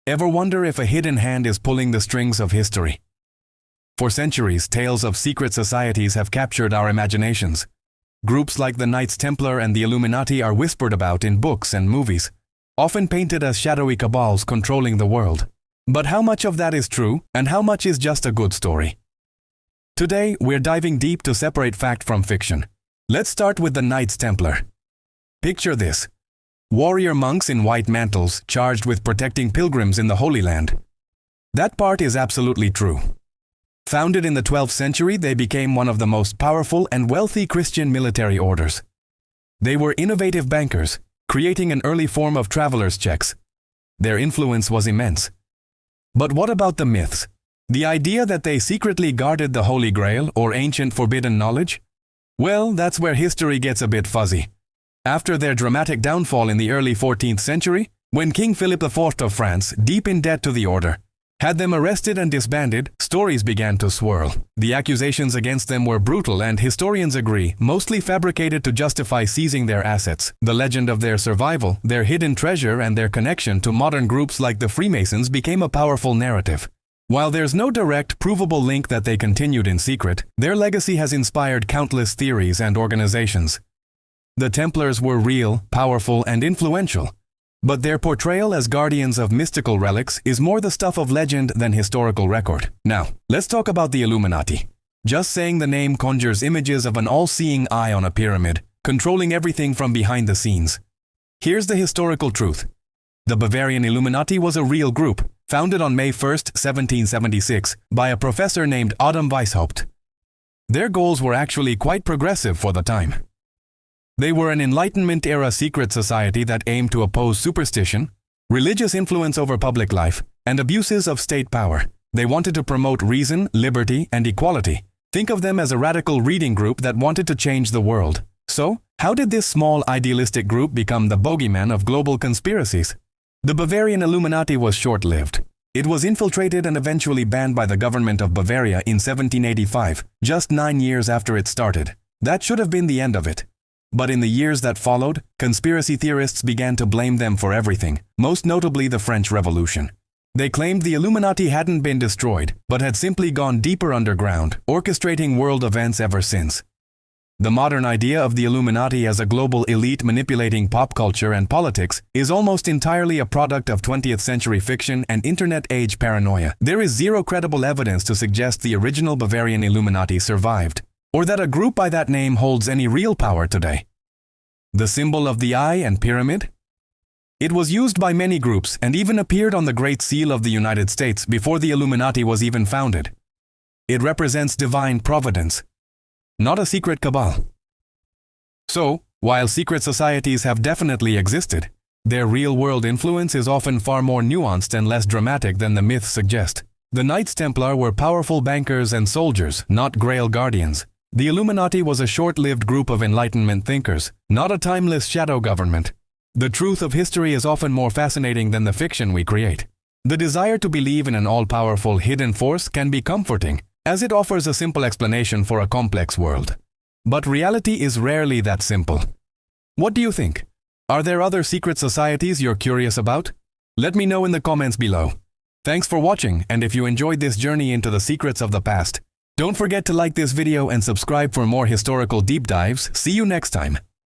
Ever wonder if a hidden hand is pulling the strings of history? For centuries, tales of secret societies have captured our imaginations. Groups like the Knights Templar and the Illuminati are whispered about in books and movies, often painted as shadowy cabals controlling the world. But how much of that is true, and how much is just a good story? Today, we're diving deep to separate fact from fiction. Let's start with the Knights Templar. Picture this: warrior monks in white mantles charged with protecting pilgrims in the Holy Land. That part is absolutely true. Founded in the 12th century, they became one of the most powerful and wealthy Christian military orders. They were innovative bankers, creating an early form of traveler's checks. Their influence was immense. But what about the myths? The idea that they secretly guarded the Holy Grail or ancient forbidden knowledge? Well, that's where history gets a bit fuzzy. After their dramatic downfall in the early 14th century, when King Philip IV of France, deep in debt to the order, had them arrested and disbanded, stories began to swirl. The accusations against them were brutal and, historians agree, mostly fabricated to justify seizing their assets. The legend of their survival, their hidden treasure, and their connection to modern groups like the Freemasons became a powerful narrative. While there's no direct, provable link that they continued in secret, their legacy has inspired countless theories and organizations. The Templars were real, powerful, and influential. But their portrayal as guardians of mystical relics is more the stuff of legend than historical record. Now, let's talk about the Illuminati. Just saying the name conjures images of an all-seeing eye on a pyramid, controlling everything from behind the scenes. Here's the historical truth. The Bavarian Illuminati was a real group, founded on May 1, 1776, by a professor named Adam Weishaupt. Their goals were actually quite progressive for the time. They were an Enlightenment-era secret society that aimed to oppose superstition, religious influence over public life, and abuses of state power. They wanted to promote reason, liberty, and equality. Think of them as a radical reading group that wanted to change the world. So, how did this small idealistic group become the bogeyman of global conspiracies? The Bavarian Illuminati was short-lived. It was infiltrated and eventually banned by the government of Bavaria in 1785, just 9 years after it started. That should have been the end of it. But in the years that followed, conspiracy theorists began to blame them for everything, most notably the French Revolution. They claimed the Illuminati hadn't been destroyed, but had simply gone deeper underground, orchestrating world events ever since. The modern idea of the Illuminati as a global elite manipulating pop culture and politics is almost entirely a product of 20th century fiction and internet-age paranoia. There is zero credible evidence to suggest the original Bavarian Illuminati survived, or that a group by that name holds any real power today. The symbol of the eye and pyramid? It was used by many groups and even appeared on the Great Seal of the United States before the Illuminati was even founded. It represents divine providence, not a secret cabal. So, while secret societies have definitely existed, their real-world influence is often far more nuanced and less dramatic than the myths suggest. The Knights Templar were powerful bankers and soldiers, not Grail guardians. The Illuminati was a short-lived group of Enlightenment thinkers, not a timeless shadow government. The truth of history is often more fascinating than the fiction we create. The desire to believe in an all-powerful hidden force can be comforting, as it offers a simple explanation for a complex world. But reality is rarely that simple. What do you think? Are there other secret societies you're curious about? Let me know in the comments below. Thanks for watching, and if you enjoyed this journey into the secrets of the past, don't forget to like this video and subscribe for more historical deep dives. See you next time.